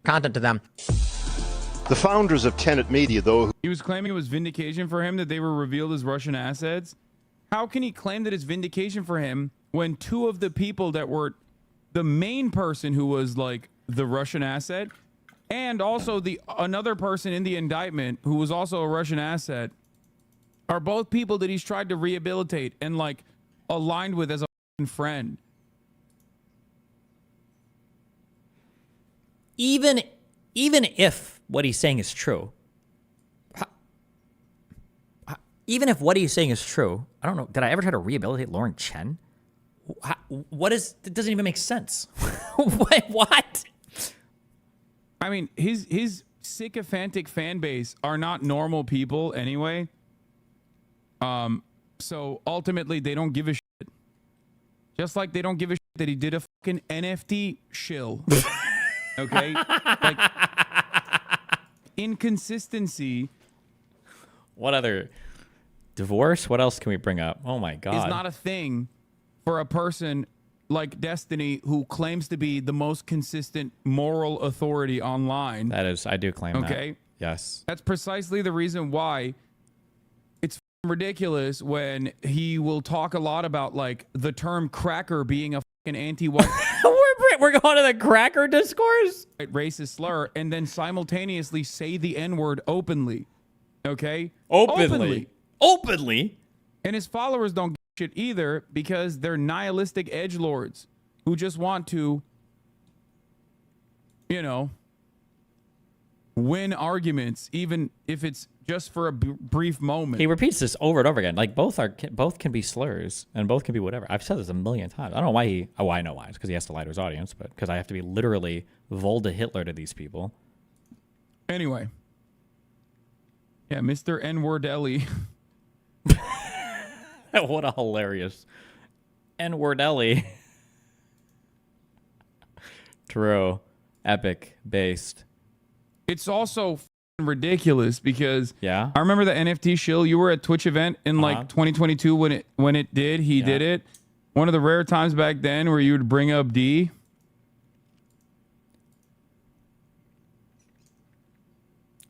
content to them. The founders of Tenet Media, though... He was claiming it was vindication for him that they were revealed as Russian assets. How can he claim that it's vindication for him when two of the people that were the main person who was like the Russian asset and also the another person in the indictment who was also a Russian asset are both people that he's tried to rehabilitate and like aligned with as a friend? Even if what he's saying is true, even if what he's saying is true, I don't know. Did I ever try to rehabilitate Lauren Chen? What is? It doesn't even make sense. What? I mean, his sycophantic fan base are not normal people anyway. So ultimately, they don't give a shit. Just like they don't give a shit that he did a fucking NFT shill. Okay? Like, inconsistency. What other? Divorce? What else can we bring up? Oh my God. Is not a thing for a person like Destiny who claims to be the most consistent moral authority online. That is, I do claim that. Okay? Yes. That's precisely the reason why it's ridiculous when he will talk a lot about like the term cracker being a fucking anti-white We're going to the cracker discourse? racist slur and then simultaneously say the N-word openly. Okay? Openly. And his followers don't give a shit either because they're nihilistic edgelords who just want to, you know, win arguments, even if it's just for a brief moment. He repeats this over and over again. Like both can be slurs and both can be whatever. I've said this a million times. I don't know why he. Oh, I know why. It's because he has to lie to his audience, but because I have to be literally Volda Hitler to these people. Anyway, yeah, Mr. N-Wordelli. What a hilarious N-Wordelli. True, epic based. It's also ridiculous because Yeah. I remember the NFT shill. You were at Twitch event in like 2022 when it did. He did it. One of the rare times back then where you would bring up D.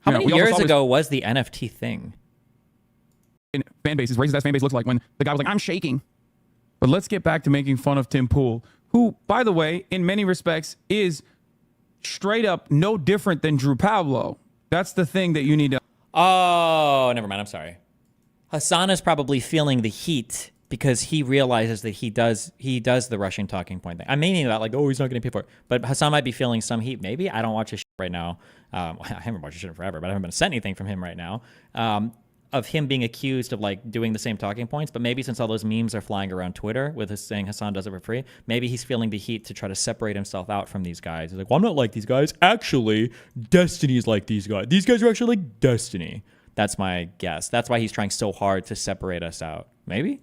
How many years ago was the NFT thing? In fan bases, racist ass fan base looks like when the guy was like, I'm shaking. But let's get back to making fun of Tim Pool, who, by the way, in many respects is straight up no different than Drew Pablo. That's the thing that you need to. Oh, never mind. I'm sorry. Hasan is probably feeling the heat because he realizes that he does the Russian talking point thing. I'm meaning that like, oh, he's not getting paid for it. But Hasan might be feeling some heat. Maybe I don't watch his shit right now. I haven't watched his shit in forever, but I haven't been sent anything from him right now. Of him being accused of like doing the same talking points, but maybe since all those memes are flying around Twitter with us saying Hasan does it for free, maybe he's feeling the heat to try to separate himself out from these guys. He's like, well, I'm not like these guys. Actually, Destiny's like these guys. These guys are actually like Destiny. That's my guess. That's why he's trying so hard to separate us out. Maybe?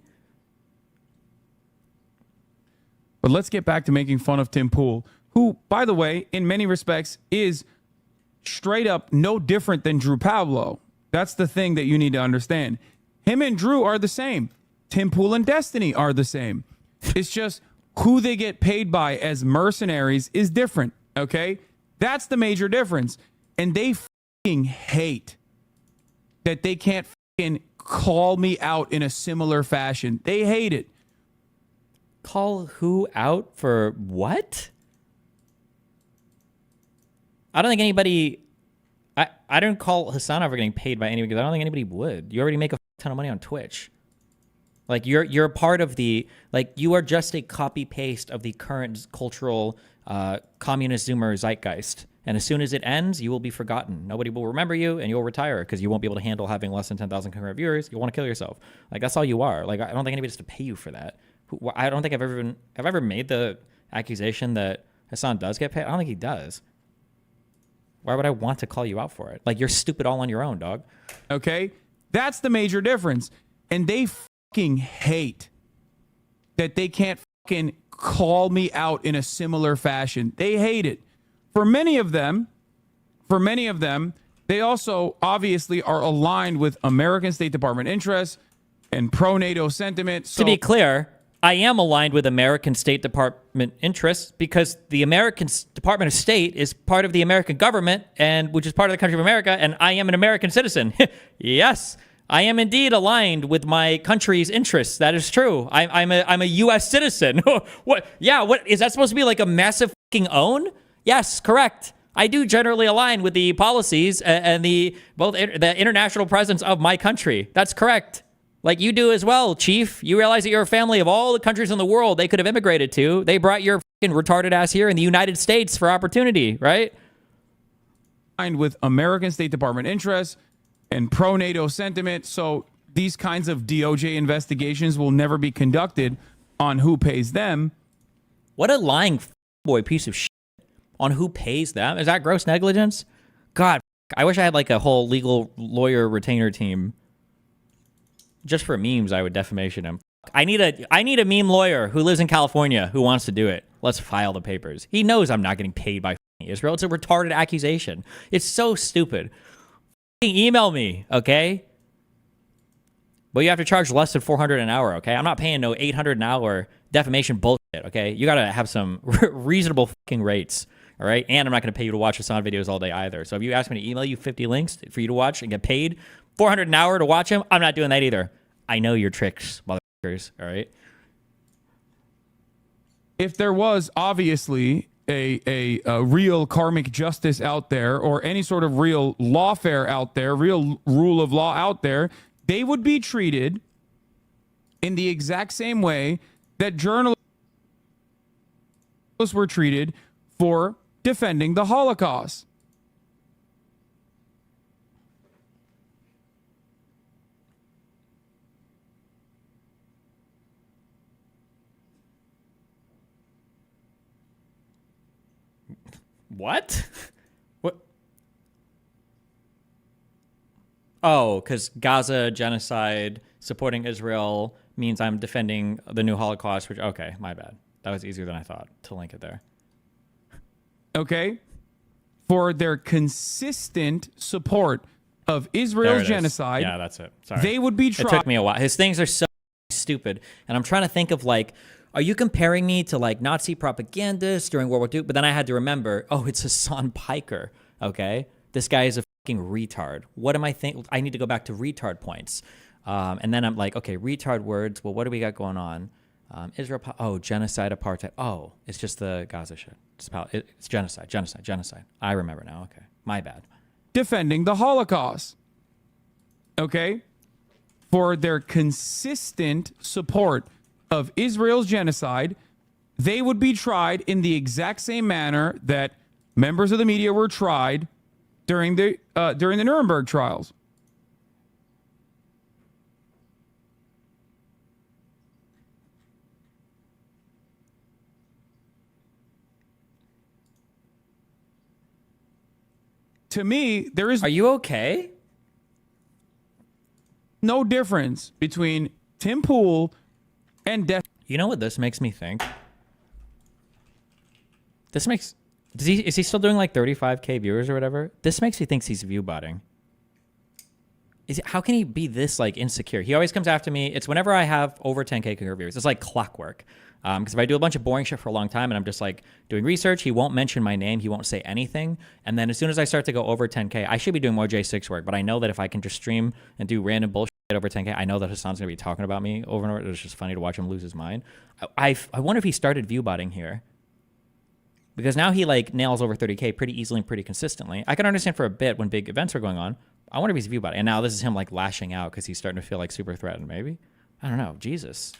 But let's get back to making fun of Tim Pool, who, by the way, in many respects is straight up no different than Drew Pablo. That's the thing that you need to understand. Him and Drew are the same. Tim Pool and Destiny are the same. It's just who they get paid by as mercenaries is different, okay? That's the major difference. And they fucking hate that they can't fucking call me out in a similar fashion. They hate it. Call who out for what? I don't think anybody... I don't call Hasan ever getting paid by anybody because I don't think anybody would. You already make a ton of money on Twitch. Like you're a part of the, like you are just a copy paste of the current cultural communist Zoomer zeitgeist. And as soon as it ends, you will be forgotten. Nobody will remember you and you'll retire because you won't be able to handle having less than 10,000 concurrent viewers. You'll want to kill yourself. Like that's all you are. Like I don't think anybody has to pay you for that. I don't think I've ever made the accusation that Hasan does get paid. I don't think he does. Why would I want to call you out for it? Like, you're stupid all on your own, dog. Okay? That's the major difference. And they fucking hate that they can't fucking call me out in a similar fashion. They hate it. For many of them, they also obviously are aligned with American State Department interests and pro-NATO sentiment. So to be clear, I am aligned with American State Department interests because the American Department of State is part of the American government, and which is part of the country of America, and I am an American citizen. Yes, I am indeed aligned with my country's interests. That is true. I'm a U.S. citizen. What? Yeah. What is that supposed to be, like a massive fucking own? Yes, correct. I do generally align with the policies and the international presence of my country. That's correct. Like you do as well, Chief. You realize that you're a family of all the countries in the world they could have immigrated to. They brought your fucking retarded ass here in the United States for opportunity, right? With American State Department interests and pro-NATO sentiment. So these kinds of DOJ investigations will never be conducted on who pays them. What a lying boy piece of shit on who pays them. Is that gross negligence? God, I wish I had like a whole legal lawyer retainer team. Just for memes, I would defamation him. I need a meme lawyer who lives in California who wants to do it. Let's file the papers. He knows I'm not getting paid by Israel. It's a retarded accusation. It's so stupid. Email me, okay? But you have to charge less than $400 an hour, okay? I'm not paying no $800 an hour defamation bullshit, okay? You gotta have some reasonable fucking rates, all right? And I'm not gonna pay you to watch Hasan videos all day either. So if you ask me to email you 50 links for you to watch and get paid $400 an hour to watch them, I'm not doing that either. I know your tricks, motherfuckers, all right? If there was obviously a real karmic justice out there, or any sort of real lawfare out there, real rule of law out there, they would be treated in the exact same way that journalists were treated for defending the Holocaust. What? What? Oh, because Gaza genocide, supporting Israel means I'm defending the new Holocaust, which, okay, my bad. That was easier than I thought to link it there. Okay? For their consistent support of Israel's genocide. Yeah, that's it. Sorry. They would be tried. It took me a while. His things are so stupid. And I'm trying to think of, like, are you comparing me to, like, Nazi propagandists during World War II? But then I had to remember, oh, it's Hasan Piker, okay? This guy is a fucking retard. What am I thinking? I need to go back to retard points. And then I'm like, okay, retard words. Well, what do we got going on? Israel, genocide, apartheid. Oh, it's just the Gaza shit. It's genocide. I remember now. Okay, my bad. Defending the Holocaust. Okay? For their consistent support of Israel's genocide, they would be tried in the exact same manner that members of the media were tried during the Nuremberg trials. To me, there is Are you okay? no difference between Tim Pool and Death. You know what this makes me think? Is he still doing like 35K viewers or whatever? This makes me think he's view botting. How can he be this like insecure? He always comes after me. It's whenever I have over 10K concurrent viewers. It's like clockwork. Because if I do a bunch of boring shit for a long time and I'm just like doing research, he won't mention my name. He won't say anything. And then as soon as I start to go over 10K, I should be doing more J6 work. But I know that if I can just stream and do random bullshit over 10K, I know that Hasan's going to be talking about me over and over. It's just funny to watch him lose his mind. I wonder if he started view botting here. Because now he like nails over 30K pretty easily and pretty consistently. I can understand for a bit when big events are going on. I wonder if he's view botting. And now this is him like lashing out because he's starting to feel like super threatened maybe. I don't know. Jesus.